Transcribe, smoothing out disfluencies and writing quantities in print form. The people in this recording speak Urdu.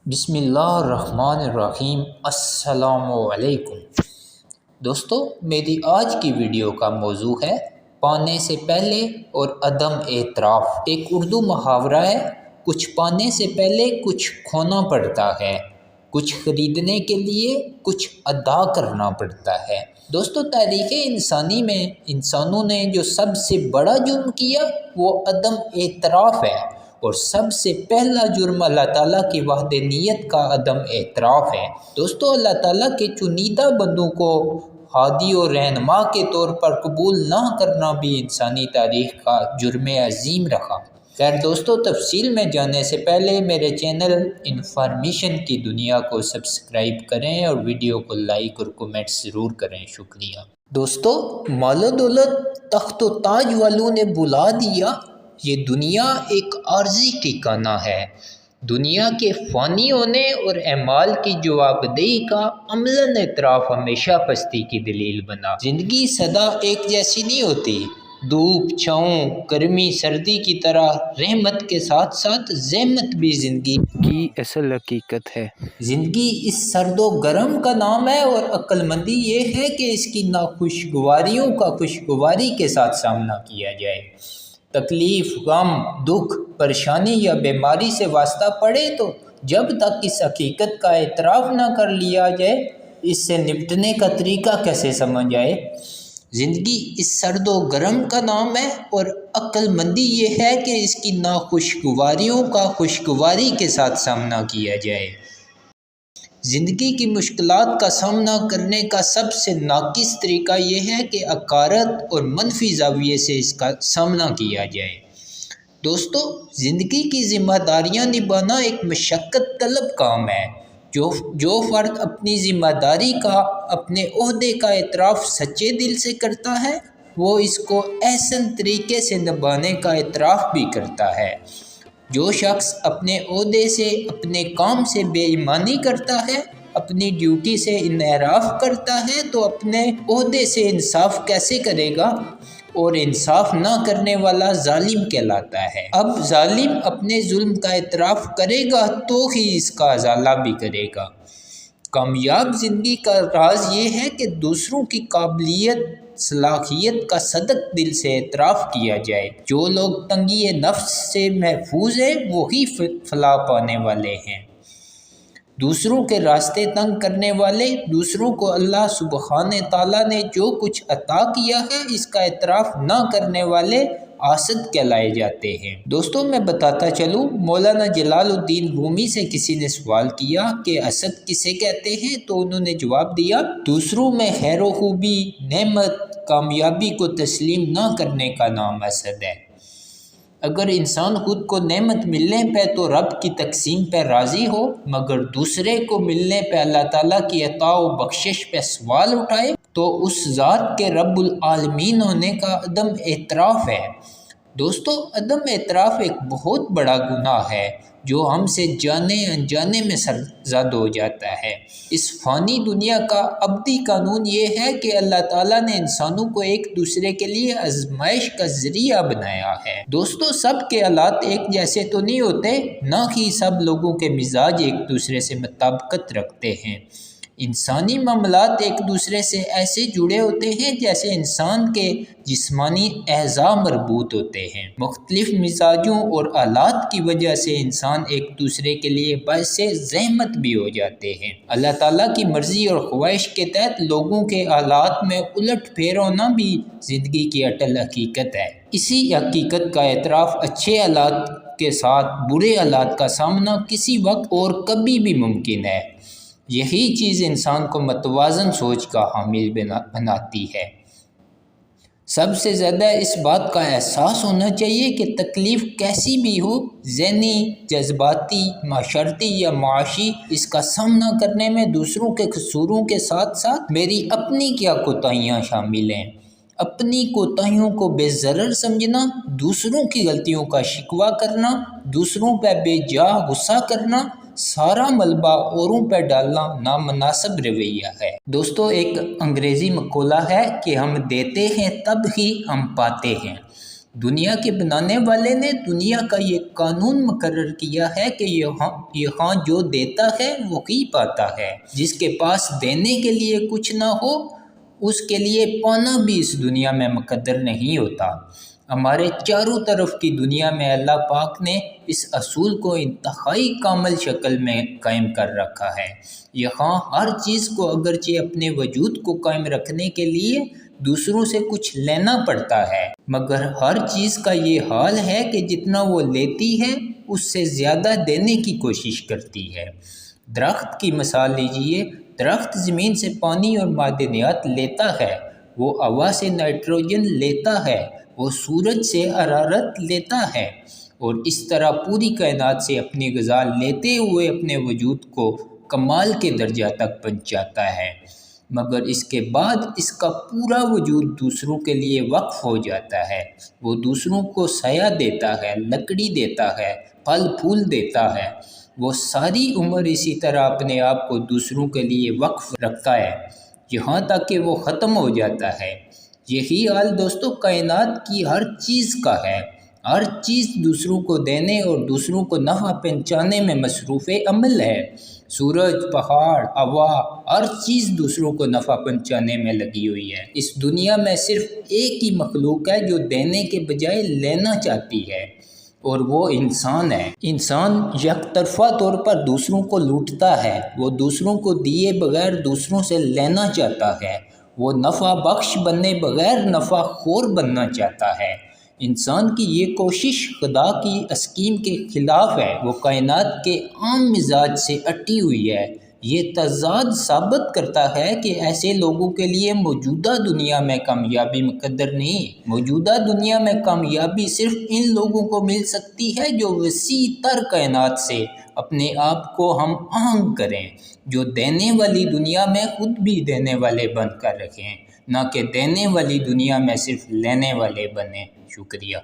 بسم اللہ الرحمن الرحیم۔ السلام علیکم دوستو، میری آج کی ویڈیو کا موضوع ہے پانے سے پہلے اور عدم اعتراف۔ ایک اردو محاورہ ہے، کچھ پانے سے پہلے کچھ کھونا پڑتا ہے، کچھ خریدنے کے لیے کچھ ادا کرنا پڑتا ہے۔ دوستو، تاریخ انسانی میں انسانوں نے جو سب سے بڑا جرم کیا وہ عدم اعتراف ہے، اور سب سے پہلا جرم اللہ تعالیٰ کی وحدانیت کا عدم اعتراف ہے۔ دوستو، اللہ تعالیٰ کے چنیدہ بندوں کو ہادی و رہنما کے طور پر قبول نہ کرنا بھی انسانی تاریخ کا جرم عظیم رہا۔ خیر دوستو، تفصیل میں جانے سے پہلے میرے چینل انفارمیشن کی دنیا کو سبسکرائب کریں اور ویڈیو کو لائک اور کومنٹ ضرور کریں۔ شکریہ۔ دوستو، مال و دولت تخت و تاج والوں نے بلا دیا، یہ دنیا ایک عارضی ٹھکانہ ہے۔ دنیا کے فانی ہونے اور اعمال کی جواب دہی کا عملاً اعتراف ہمیشہ پستی کی دلیل بنا۔ زندگی سدا ایک جیسی نہیں ہوتی، دھوپ چھاؤں گرمی سردی کی طرح رحمت کے ساتھ ساتھ زحمت بھی زندگی کی اصل حقیقت ہے۔ زندگی اس سرد و گرم کا نام ہے، اور عقل مندی یہ ہے کہ اس کی ناخوشگواریوں کا خوشگواری کے ساتھ سامنا کیا جائے۔ تکلیف، غم، دکھ، پریشانی یا بیماری سے واسطہ پڑے تو جب تک اس حقیقت کا اعتراف نہ کر لیا جائے، اس سے نپٹنے کا طریقہ کیسے سمجھ آئے؟ زندگی اس سرد و گرم کا نام ہے، اور عقل مندی یہ ہے کہ اس کی ناخوشگواریوں کا خوشگواری کے ساتھ سامنا کیا جائے۔ زندگی کی مشکلات کا سامنا کرنے کا سب سے ناقص طریقہ یہ ہے کہ حقارت اور منفی زاویے سے اس کا سامنا کیا جائے۔ دوستو، زندگی کی ذمہ داریاں نبھانا ایک مشقت طلب کام ہے۔ جو فرد اپنی ذمہ داری کا، اپنے عہدے کا اعتراف سچے دل سے کرتا ہے، وہ اس کو احسن طریقے سے نبھانے کا اعتراف بھی کرتا ہے۔ جو شخص اپنے عہدے سے، اپنے کام سے بے ایمانی کرتا ہے، اپنی ڈیوٹی سے انحراف کرتا ہے، تو اپنے عہدے سے انصاف کیسے کرے گا؟ اور انصاف نہ کرنے والا ظالم کہلاتا ہے۔ اب ظالم اپنے ظلم کا اعتراف کرے گا تو ہی اس کا ازالہ بھی کرے گا۔ کامیاب زندگی کا راز یہ ہے کہ دوسروں کی قابلیت، صلاحیت کا صدق دل سے اعتراف کیا جائے۔ جو لوگ تنگی نفس سے محفوظ ہیں وہی فلاح پانے والے ہیں۔ دوسروں کے راستے تنگ کرنے والے، دوسروں کو اللہ سبحانہ تعالیٰ نے جو کچھ عطا کیا ہے اس کا اعتراف نہ کرنے والے حاسد کہلائے جاتے ہیں۔ دوستوں، میں بتاتا چلوں، مولانا جلال الدین رومی سے کسی نے سوال کیا کہ حسد کسے کہتے ہیں؟ تو انہوں نے جواب دیا، دوسروں میں خیر و خوبی، نعمت، کامیابی کو تسلیم نہ کرنے کا نام حسد ہے۔ اگر انسان خود کو نعمت ملنے پہ تو رب کی تقسیم پہ راضی ہو، مگر دوسرے کو ملنے پہ اللہ تعالیٰ کی عطا و بخشش پہ سوال اٹھائے، تو اس ذات کے رب العالمین ہونے کا عدم اعتراف ہے۔ دوستو، عدم اعتراف ایک بہت بڑا گناہ ہے جو ہم سے جانے انجانے میں سرزد ہو جاتا ہے۔ اس فانی دنیا کا ابدی قانون یہ ہے کہ اللہ تعالیٰ نے انسانوں کو ایک دوسرے کے لیے آزمائش کا ذریعہ بنایا ہے۔ دوستو، سب کے حالات ایک جیسے تو نہیں ہوتے، نہ ہی سب لوگوں کے مزاج ایک دوسرے سے مطابقت رکھتے ہیں۔ انسانی معاملات ایک دوسرے سے ایسے جڑے ہوتے ہیں جیسے انسان کے جسمانی اعضاء مربوط ہوتے ہیں۔ مختلف مزاجوں اور حالات کی وجہ سے انسان ایک دوسرے کے لیے باعث زحمت بھی ہو جاتے ہیں۔ اللہ تعالیٰ کی مرضی اور خواہش کے تحت لوگوں کے حالات میں الٹ پھیر ہونا بھی زندگی کی اٹل حقیقت ہے۔ اسی حقیقت کا اعتراف اچھے حالات کے ساتھ برے حالات کا سامنا کسی وقت اور کبھی بھی ممکن ہے۔ یہی چیز انسان کو متوازن سوچ کا حامل بناتی ہے۔ سب سے زیادہ اس بات کا احساس ہونا چاہیے کہ تکلیف کیسی بھی ہو، ذہنی، جذباتی، معاشرتی یا معاشی، اس کا سامنا کرنے میں دوسروں کے قصوروں کے ساتھ ساتھ میری اپنی کیا کوتاہیاں شامل ہیں۔ اپنی کوتاہیوں کو بے ضرر سمجھنا، دوسروں کی غلطیوں کا شکوہ کرنا، دوسروں پہ بے جا غصہ کرنا، سارا ملبہ اوروں پہ ڈالنا نامناسب رویہ ہے۔ دوستو، ایک انگریزی مقولہ ہے کہ ہم دیتے ہیں تب ہی ہم پاتے ہیں۔ دنیا کے بنانے والے نے دنیا کا یہ قانون مقرر کیا ہے کہ یہاں جو دیتا ہے وہی پاتا ہے۔ جس کے پاس دینے کے لیے کچھ نہ ہو اس کے لیے پانا بھی اس دنیا میں مقدر نہیں ہوتا۔ ہمارے چاروں طرف کی دنیا میں اللہ پاک نے اس اصول کو انتہائی کامل شکل میں قائم کر رکھا ہے۔ یہاں ہر چیز کو اگرچہ اپنے وجود کو قائم رکھنے کے لیے دوسروں سے کچھ لینا پڑتا ہے، مگر ہر چیز کا یہ حال ہے کہ جتنا وہ لیتی ہے اس سے زیادہ دینے کی کوشش کرتی ہے۔ درخت کی مثال لیجئے، درخت زمین سے پانی اور معدنیات لیتا ہے، وہ ہوا سے نائٹروجن لیتا ہے، وہ سورج سے حرارت لیتا ہے، اور اس طرح پوری کائنات سے اپنی غذا لیتے ہوئے اپنے وجود کو کمال کے درجہ تک پہنچاتا ہے، مگر اس کے بعد اس کا پورا وجود دوسروں کے لیے وقف ہو جاتا ہے۔ وہ دوسروں کو سایہ دیتا ہے، لکڑی دیتا ہے، پھل پھول دیتا ہے، وہ ساری عمر اسی طرح اپنے آپ کو دوسروں کے لیے وقف رکھتا ہے، یہاں تک کہ وہ ختم ہو جاتا ہے۔ یہی حال دوستو کائنات کی ہر چیز کا ہے۔ ہر چیز دوسروں کو دینے اور دوسروں کو نفع پہنچانے میں مصروف عمل ہے۔ سورج، پہاڑ، ہوا، ہر چیز دوسروں کو نفع پہنچانے میں لگی ہوئی ہے۔ اس دنیا میں صرف ایک ہی مخلوق ہے جو دینے کے بجائے لینا چاہتی ہے، اور وہ انسان ہے۔ انسان یک طرفہ طور پر دوسروں کو لوٹتا ہے، وہ دوسروں کو دیے بغیر دوسروں سے لینا چاہتا ہے، وہ نفع بخش بننے بغیر نفع خور بننا چاہتا ہے۔ انسان کی یہ کوشش خدا کی اسکیم کے خلاف ہے، وہ کائنات کے عام مزاج سے اٹی ہوئی ہے۔ یہ تضاد ثابت کرتا ہے کہ ایسے لوگوں کے لیے موجودہ دنیا میں کامیابی مقدر نہیں۔ موجودہ دنیا میں کامیابی صرف ان لوگوں کو مل سکتی ہے جو وسیع تر کائنات سے اپنے آپ کو ہم آہنگ کریں، جو دینے والی دنیا میں خود بھی دینے والے بن کر رکھیں، نہ کہ دینے والی دنیا میں صرف لینے والے بنیں۔ شکریہ۔